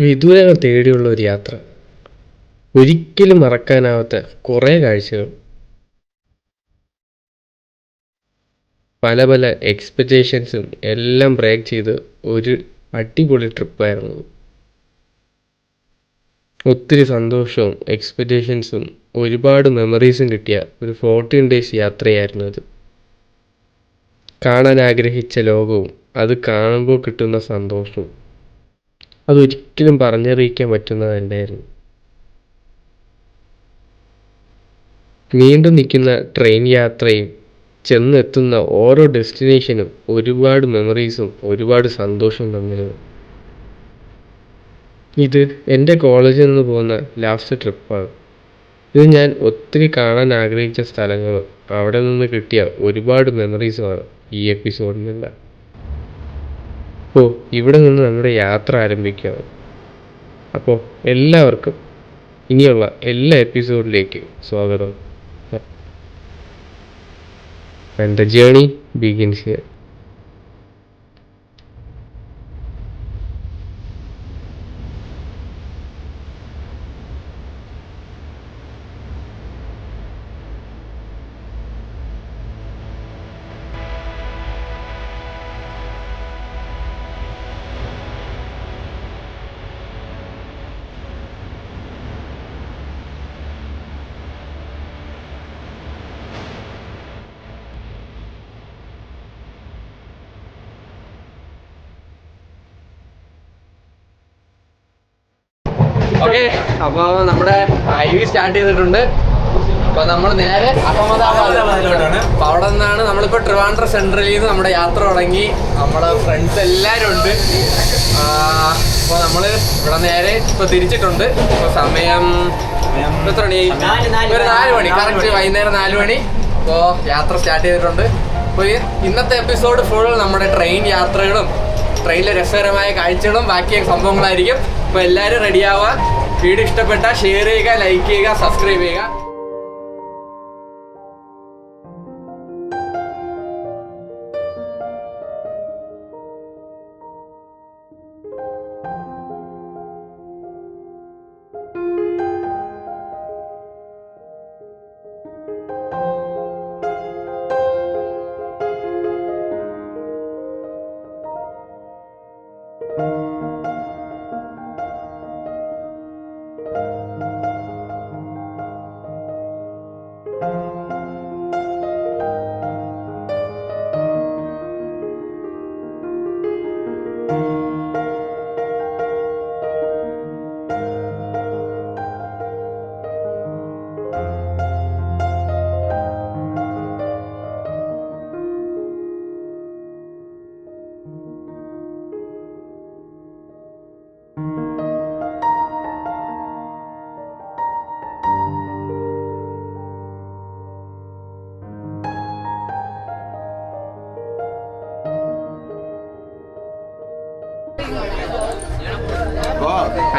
വിദൂരങ്ങൾ തേടിയുള്ള ഒരു യാത്ര. ഒരിക്കലും മറക്കാനാവാത്ത കുറേ കാഴ്ചകൾ. പല പല എക്സ്പെക്റ്റേഷൻസും എല്ലാം ബ്രേക്ക് ചെയ്ത് ഒരു അടിപൊളി ട്രിപ്പായിരുന്നു. ഒത്തിരി സന്തോഷവും എക്സ്പെക്റ്റേഷൻസും ഒരുപാട് മെമ്മറീസും കിട്ടിയ ഒരു 14 ഡേയ്സ് യാത്രയായിരുന്നു അത്. കാണാൻ ആഗ്രഹിച്ച ലോകവും അത് കാണുമ്പോൾ കിട്ടുന്ന സന്തോഷവും അതൊരിക്കലും പറഞ്ഞറിയിക്കാൻ പറ്റുന്നതല്ലായിരുന്നു. നീണ്ടു നിൽക്കുന്ന ട്രെയിൻ യാത്രയും ചെന്നെത്തുന്ന ഓരോ ഡെസ്റ്റിനേഷനും ഒരുപാട് മെമ്മറീസും ഒരുപാട് സന്തോഷവും തന്നിരുന്നു. ഇത് എൻ്റെ കോളേജിൽ നിന്ന് പോകുന്ന ലാസ്റ്റ് ട്രിപ്പാണ്. ഇത് ഞാൻ ഒത്തിരി കാണാൻ ആഗ്രഹിച്ച സ്ഥലങ്ങളും അവിടെ നിന്ന് കിട്ടിയ ഒരുപാട് മെമ്മറീസുമാണ് ഈ എപ്പിസോഡിലുള്ള. അപ്പോൾ ഇവിടെ നിന്ന് നമ്മുടെ യാത്ര ആരംഭിക്കുകയാണ്. അപ്പോൾ എല്ലാവർക്കും ഇനിയുള്ള എല്ലാ എപ്പിസോഡിലേക്കും സ്വാഗതം. And the journey begins here. Okay, അപ്പോൾ നമ്മുടെ ഐവി സ്റ്റാർട്ട് ചെയ്തിട്ടുണ്ട്. അപ്പോൾ നമ്മൾ നേരെ അഹമ്മദാബാദിലോട്ടാണ്. അപ്പോൾ അവിടെ നിന്നാണ് നമ്മളിപ്പോൾ ട്രിവാൻഡ്രം സെൻട്രലിൽ നിന്ന് നമ്മുടെ യാത്ര തുടങ്ങി. നമ്മുടെ ഫ്രണ്ട്സ് എല്ലാവരും ഉണ്ട്. അപ്പോൾ നമ്മൾ ഇവിടെ നേരെ ഇപ്പോൾ തിരിച്ചിട്ടുണ്ട്. ഇപ്പോൾ സമയം എത്ര മണിയായി? ഒരു 4 മണി, കറക്റ്റ് വൈകുന്നേരം 4 മണി. അപ്പോൾ യാത്ര സ്റ്റാർട്ട് ചെയ്തിട്ടുണ്ട്. അപ്പോൾ ഇന്നത്തെ എപ്പിസോഡ് ഫുൾ നമ്മുടെ ട്രെയിൻ യാത്രകളും ട്രെയിനിലെ രസകരമായ കാഴ്ചകളും ബാക്കി സംഭവങ്ങളായിരിക്കും. അപ്പോൾ എല്ലാവരും റെഡിയാവുക. വീഡിയോ ഇഷ്ടപ്പെട്ടാൽ ഷെയർ ചെയ്യുക, ലൈക്ക് ചെയ്യുക, സബ്സ്ക്രൈബ് ചെയ്യുക.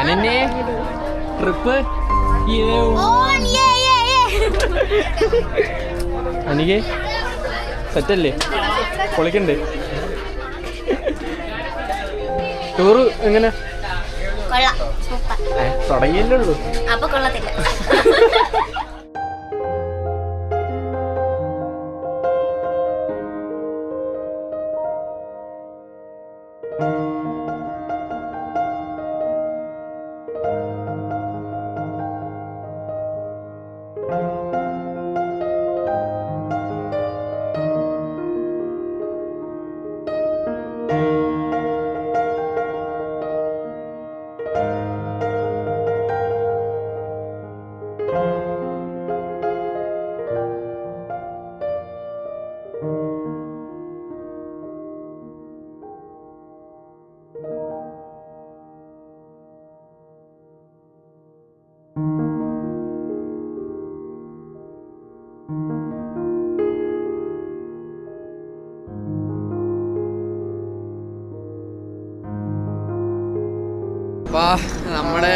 അനന്നെ ട്രിപ്പ് അനികെ സെറ്റല്ലേ? പൊളിക്കണ്ടേ? ടൂറ് എങ്ങനെ തുടങ്ങിയല്ലേ ഉള്ളൂ? അപ്പൊ കൊള്ളത്തില്ല. അപ്പോൾ നമ്മുടെ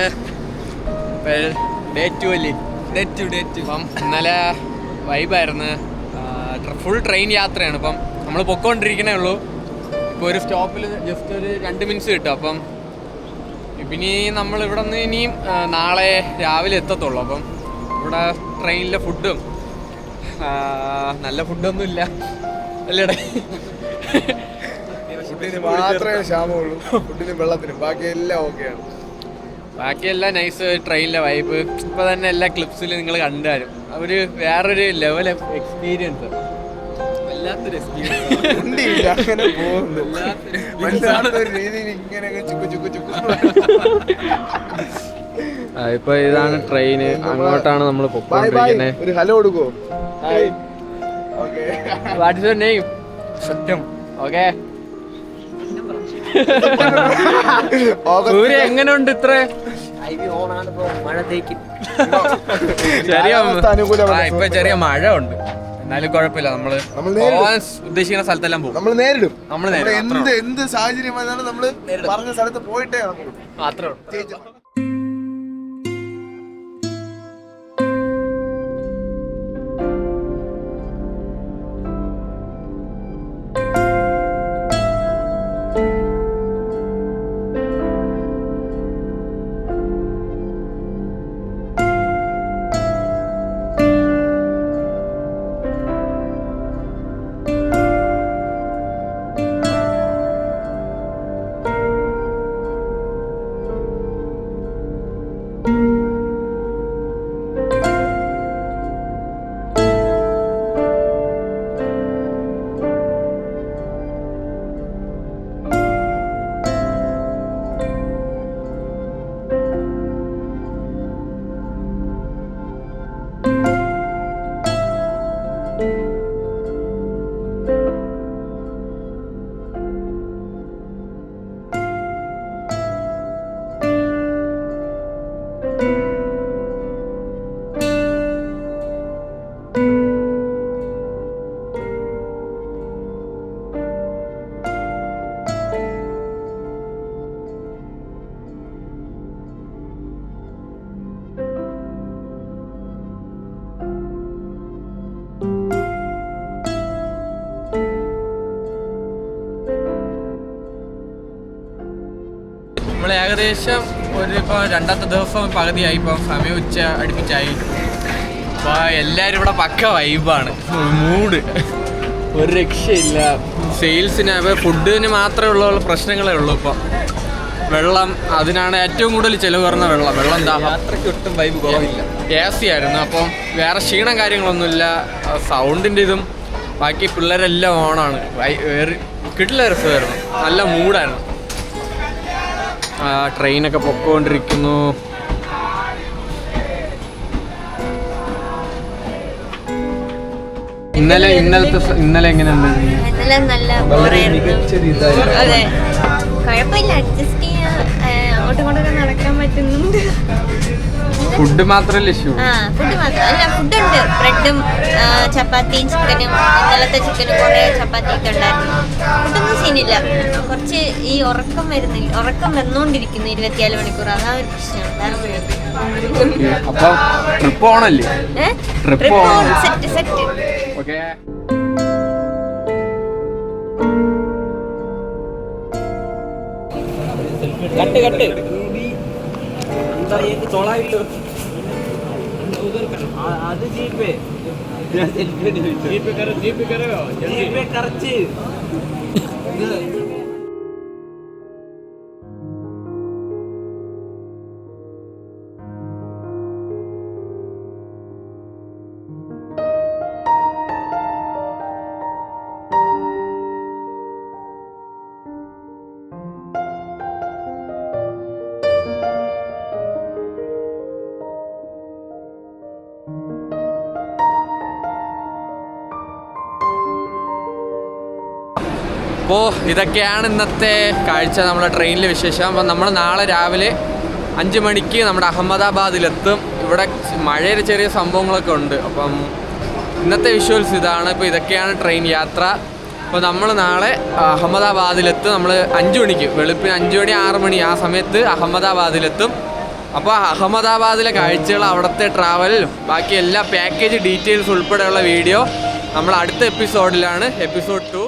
ഡേ 2 അല്ലേ? അപ്പം ഇന്നലെ വൈബായിരുന്നു. ഫുൾ ട്രെയിൻ യാത്രയാണ്. അപ്പം നമ്മൾ പൊക്കോണ്ടിരിക്കണേ ഉള്ളൂ. ഇപ്പോൾ ഒരു സ്റ്റോപ്പിൽ ജസ്റ്റ് ഒരു 2 മിനിറ്റ്സ് കിട്ടും. അപ്പം പിന്നെ നമ്മൾ ഇവിടെ നിന്ന് ഇനിയും നാളെ രാവിലെ എത്തത്തുള്ളൂ. അപ്പം ഇവിടെ ട്രെയിനിലെ ഫുഡും നല്ല ഫുഡൊന്നും ഇല്ല അല്ലേടെ. ഫുഡിന് മാത്രമേ ക്ഷാമമുള്ളൂ, ഫുഡിനും വെള്ളത്തിനും. ബാക്കിയെല്ലാം ഓക്കെയാണ്. ബാക്കിയെല്ലാം നൈസ്. ട്രെയിനിലെ വൈബ് ഇപ്പൊ തന്നെ എല്ലാ ക്ലിപ്സിലും നിങ്ങൾ കണ്ടാലും ഒരു വേറൊരു ലെവൽ എക്സ്പീരിയൻസ്, വല്ലാത്തൊരു എക്സ്പീരിയൻസ്. അങ്ങനെ പോകുന്നു രീതിയിൽ ഇങ്ങനെ ഇപ്പൊ ഇതാണ് ട്രെയിന്, അങ്ങോട്ടാണ് നമ്മൾ പൊക്കോണ്ടിരിക്കുന്നത്. ഒരു ഹലോ കൊടുക്കോ? What is your name? സത്യം. ഓക്കെ. സൂര്യ എങ്ങനെയുണ്ട്? ഇത്ര ഇപ്പൊ ചെറിയ മഴ ഉണ്ട്, എന്നാലും കുഴപ്പമില്ല. നമ്മള് പോവാൻ ഉദ്ദേശിക്കുന്ന സ്ഥലത്തെല്ലാം പോകും. നമ്മൾ നേരിടും. നമ്മള് എന്ത് സാഹചര്യം വന്നാലും നമ്മള് പറഞ്ഞ സ്ഥലത്ത് പോയിട്ടേ മാത്രമേ. നമ്മൾ ഏകദേശം ഇപ്പോൾ രണ്ടാമത്തെ ദിവസം പകുതിയായി. ഇപ്പോൾ സമയം ഉച്ച അടുപ്പിച്ചായി. അപ്പോൾ എല്ലാവരും ഇവിടെ പക്ക വൈബാണ്, മൂഡ് ഒരു രക്ഷയില്ല. സെയിൽസിന് ഫുഡിന് മാത്രമേ ഉള്ള പ്രശ്നങ്ങളേ ഉള്ളൂ. ഇപ്പം വെള്ളം, അതിനാണ് ഏറ്റവും കൂടുതൽ ചിലവ് കുറഞ്ഞ വെള്ളം. വെള്ളം ദാഹം. അത്രയ്ക്ക് ഒട്ടും വൈബ് കുറവില്ല. AC ആയിരുന്നു, അപ്പം വേറെ ക്ഷീണം കാര്യങ്ങളൊന്നുമില്ല. സൗണ്ടിൻ്റെ ഇതും ബാക്കി പിള്ളേരെല്ലാം ഓണാണ്. കിട്ടില്ല രസമായിരുന്നു, നല്ല മൂഡായിരുന്നു. ട്രെയിനൊക്കെ പൊക്കോണ്ടിരിക്കുന്നു. ഇന്നലെ എങ്ങനെയുണ്ട്? ഇന്നലെ നല്ല അതെ, കുഴപ്പമില്ല, അഡ്ജസ്റ്റ് ചെയ്യാൻ അങ്ങോട്ടും ഇങ്ങോട്ടൊക്കെ നടക്കാൻ പറ്റുന്നുണ്ട്. ഫുഡ് മാത്രമല്ല ഇഷ്യൂ. ഫുഡ് മാത്രം അല്ല, ഫുഡുണ്ട്. ബ്രെഡും ചപ്പാത്തിയും ചിക്കനും, ഇന്നലത്തെ ചിക്കനും കുറേ ചപ്പാത്തിയൊക്കെ ഉണ്ടായിരുന്നു. ഫുഡൊന്നും സീനില്ല. കുറച്ച് ഈ ഉറക്കം വന്നുകൊണ്ടിരിക്കുന്നു 24 മണിക്കൂർ, അതാ ഒരു പ്രശ്നം. അപ്പൊ ട്രിപ്പ് ഓണല്ലേ? Trip set. ഓക്കെ. കട്ട് അത് ജീപ്പേ കറച്ച്. അപ്പോൾ ഇതൊക്കെയാണ് ഇന്നത്തെ കാഴ്ച, നമ്മുടെ ട്രെയിനിലെ വിശേഷം. അപ്പം നമ്മൾ നാളെ രാവിലെ 5 മണിക്ക് നമ്മുടെ അഹമ്മദാബാദിലെത്തും. ഇവിടെ മഴയുടെ ചെറിയ സംഭവങ്ങളൊക്കെ ഉണ്ട്. അപ്പം ഇന്നത്തെ വിഷ്വൽസ് ഇതാണ്. ഇപ്പോൾ ഇതൊക്കെയാണ് ട്രെയിൻ യാത്ര. അപ്പോൾ നമ്മൾ നാളെ അഹമ്മദാബാദിലെത്തും. നമ്മൾ 5 മണിക്ക്, വെളുപ്പിന് 5 മണി 6 മണി ആ സമയത്ത് അഹമ്മദാബാദിലെത്തും. അപ്പോൾ അഹമ്മദാബാദിലെ കാഴ്ചകൾ, അവിടുത്തെ ട്രാവൽ, ബാക്കി എല്ലാ പാക്കേജ് ഡീറ്റെയിൽസ് ഉൾപ്പെടെയുള്ള വീഡിയോ നമ്മൾ അടുത്ത എപ്പിസോഡിലാണ്, എപ്പിസോഡ് 2.